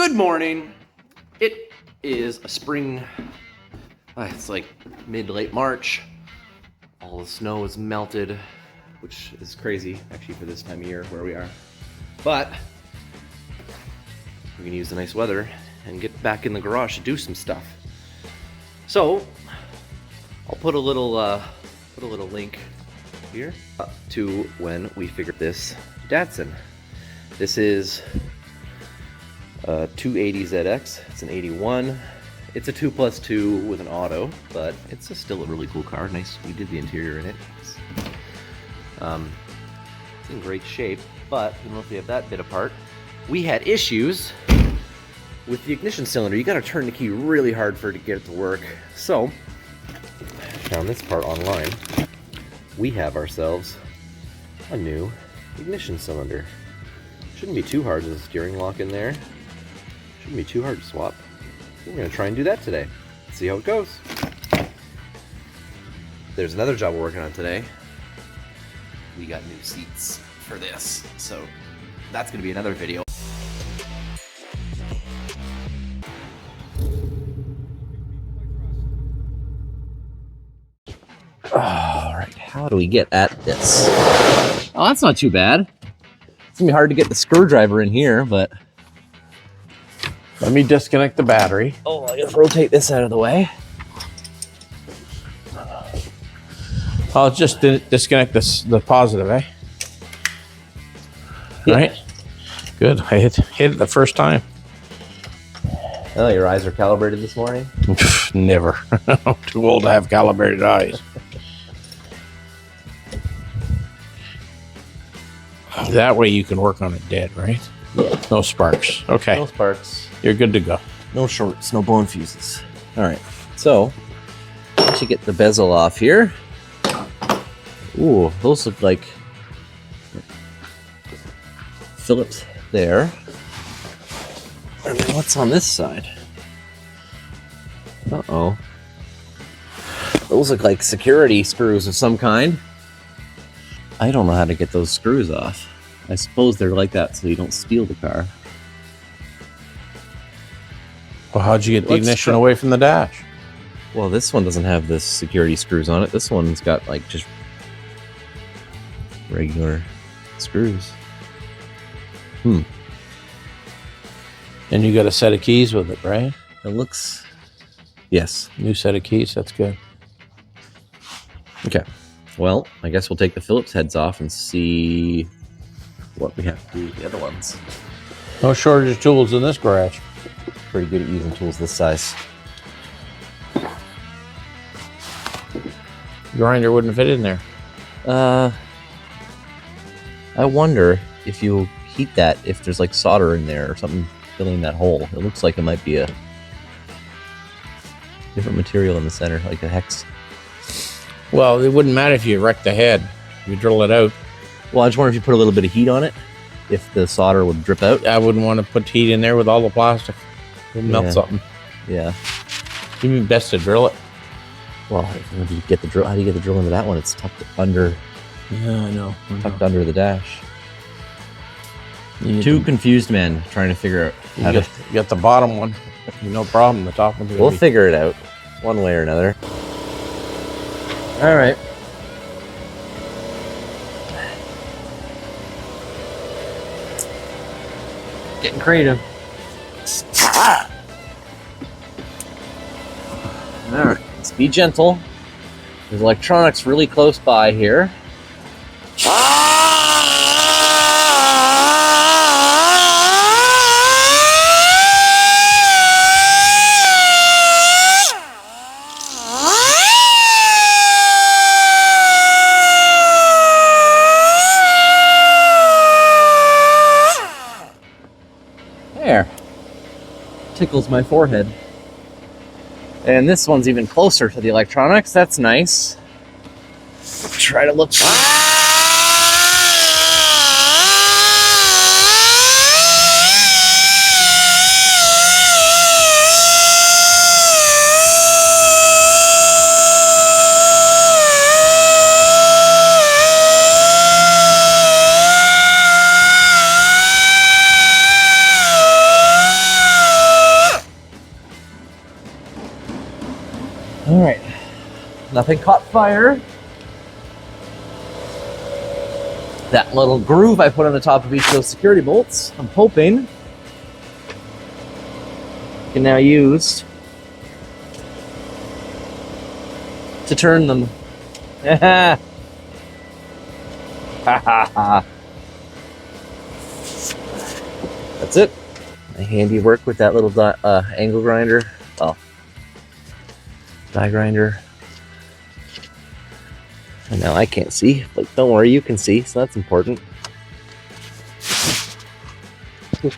Good morning. It is a spring, it's like mid-late March. All the snow is melted, which is crazy actually for this time of year where we are. But we can use the nice weather and get back in the garage to do some stuff. So I'll put a little link here to when we figured this Datsun. This is a 280ZX. It's an 81. It's a 2+2 with an auto, but it's still a really cool car. Nice. We did the interior in it. It's in great shape, but I don't know if we have that bit apart. We had issues with the ignition cylinder. You got to turn the key really hard for it to get it to work. So found this part online. We have ourselves a new ignition cylinder. Shouldn't be too hard. There's a steering lock in there. Shouldn't be too hard to swap. We're going to try and do that today. See how it goes. There's another job we're working on today. We got new seats for this, so that's going to be another video. All right, how do we get at this? Oh, that's not too bad. It's going to be hard to get the screwdriver in here, but... Let me disconnect the battery. Oh, I gotta rotate this out of the way. I'll just disconnect the positive, eh? Yeah. Right? Good. I hit it the first time. Oh, your eyes are calibrated this morning? Never. I'm too old to have calibrated eyes. That way you can work on it dead, right? Yeah. No sparks. Okay. No sparks. You're good to go. No shorts, no blown fuses. All right, so I should get the bezel off here. Ooh, those look like Phillips there. And then what's on this side? Uh-oh. Those look like security screws of some kind. I don't know how to get those screws off. I suppose they're like that so you don't steal the car. Well, how'd you get the ignition away from the dash? Well, this one doesn't have the security screws on it. This one's got like just regular screws. And you got a set of keys with it, right? It looks... Yes. New set of keys, that's good. Okay. Well, I guess we'll take the Phillips heads off and see what we have to do with the other ones. No shortage of tools in this garage. Pretty good at using tools this size. Grinder wouldn't fit in there. I wonder if you heat that, if there's like solder in there or something filling that hole. It looks like it might be a different material in the center, like a hex. Well, it wouldn't matter if you wrecked the head. You drill it out. Well, I just wonder if you put a little bit of heat on it, if the solder would drip out. I wouldn't want to put heat in there with all the plastic. It'll melt something. Yeah. You'd be best to drill it. Well, how do you get the drill? How do you get the drill into that one? It's tucked under. Yeah, I know. Tucked under the dash. Two confused men trying to figure out how to. You got the bottom one. No problem. The top one's We'll figure it out, one way or another. All right. Getting creative. All right, let's be gentle. There's electronics really close by here. There. Tickles my forehead. And this one's even closer to the electronics. That's nice. Try to look. All right, nothing caught fire. That little groove I put on the top of each of those security bolts, I'm hoping I can now use to turn them. That's it. My handiwork with that little angle grinder. Oh, die grinder. And now I can't see, but don't worry, you can see, so that's important. That's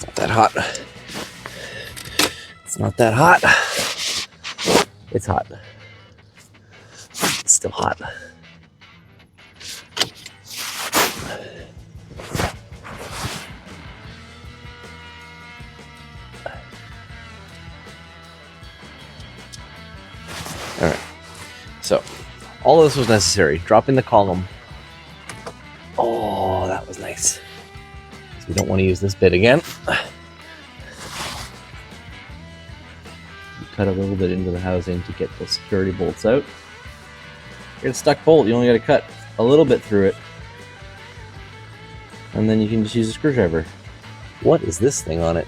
not that hot. It's not that hot. It's hot. It's still hot. All right, so all of this was necessary. Dropping the column. Oh, that was nice. So we don't want to use this bit again. You cut a little bit into the housing to get the security bolts out. You're a stuck bolt. You only got to cut a little bit through it, and then you can just use a screwdriver. What is this thing on it?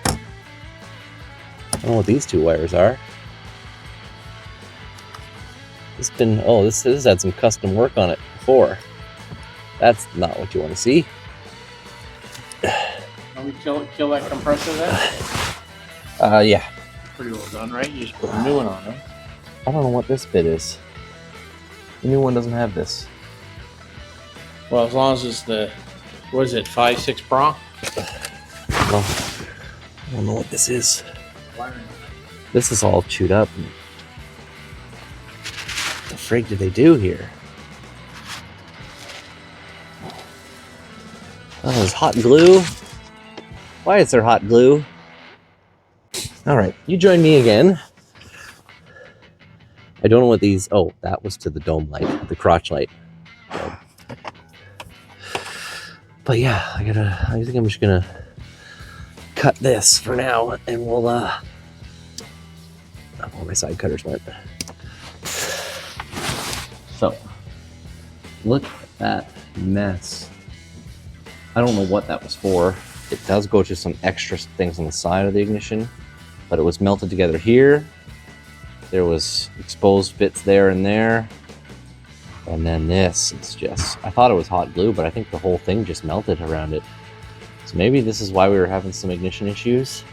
I don't know what these two wires are. This has had some custom work on it before. That's not what you want to see. Can we kill that compressor then? Yeah. Pretty well done, right? You just put a new one on, huh? I don't know what this bit is. The new one doesn't have this. Well, as long as it's the, what is it, 5/6 prong? Well, I don't know what this is. This is all chewed up. What the frig did they do here? Oh, there's hot glue. Why is there hot glue? All right, you join me again. I don't know what these. Oh, that was to the dome light, the crotch light. But yeah, I think I'm just gonna cut this for now, and we'll oh, my side cutters went. So, look at that mess. I don't know what that was for. It does go to some extra things on the side of the ignition, but it was melted together here. There was exposed bits there and there. And then this, it's just, I thought it was hot glue, but I think the whole thing just melted around it. So maybe this is why we were having some ignition issues,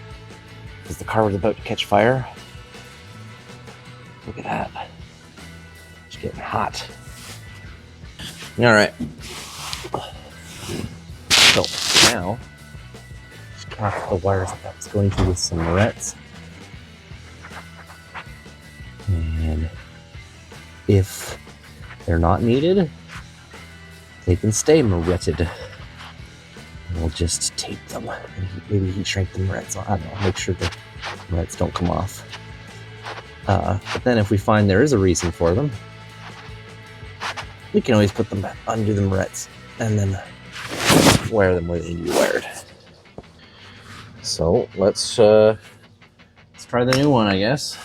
because the car was about to catch fire. Look at that. It's getting hot. All right. So now, off the wires that's going to with some morettes. And if they're not needed, they can stay moretted. We'll just tape them. Maybe heat shrink the morettes. I don't know, make sure the morettes don't come off. But then if we find there is a reason for them, we can always put them back, undo the morettes, and then wire them where they need to be wired. So let's try the new one, I guess.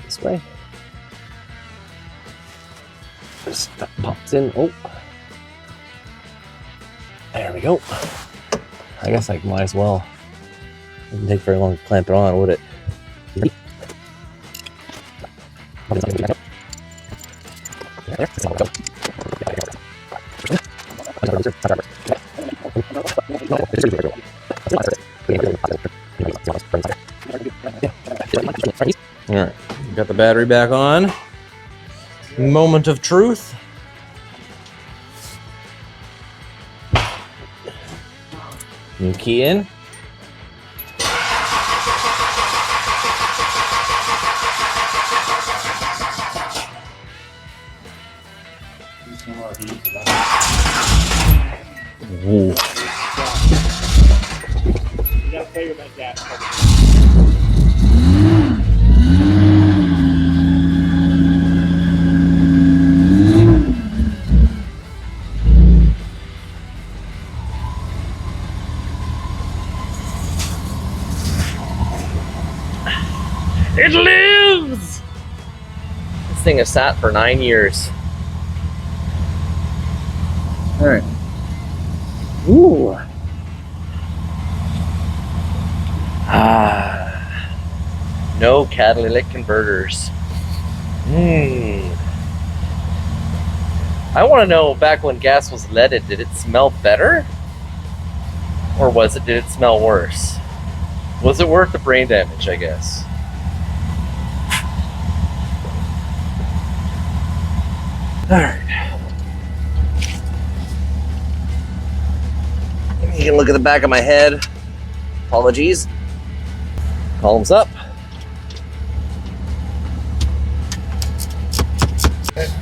This way. Just that pops in. Oh, there we go. I guess I might as well. It wouldn't take very long to clamp it on, would it? Alright, got the battery back on. Moment of truth. New key in. Ooh. You gotta play with that gas. It lives! This thing has sat for 9 years. Alright. Ooh. No catalytic converters. I want to know, back when gas was leaded, did it smell better? Or did it smell worse? Was it worth the brain damage, I guess? Alright. You can look at the back of my head. Apologies. Columns up.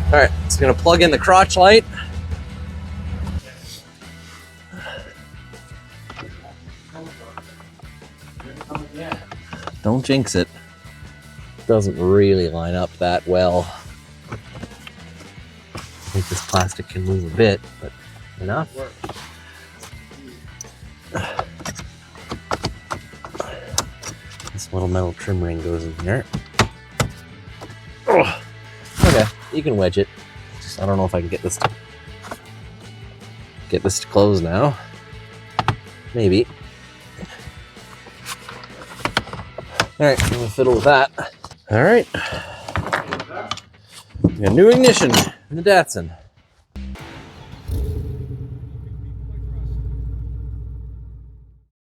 Alright, it's gonna plug in the crotch light. Don't jinx it. Doesn't really line up that well. I think this plastic can move a bit, but enough. This little metal trim ring goes in here. Oh, okay, you can wedge it. Just, I don't know if I can get this to close now. Maybe. All right, I'm gonna fiddle with that. All right, we got new ignition in the Datsun.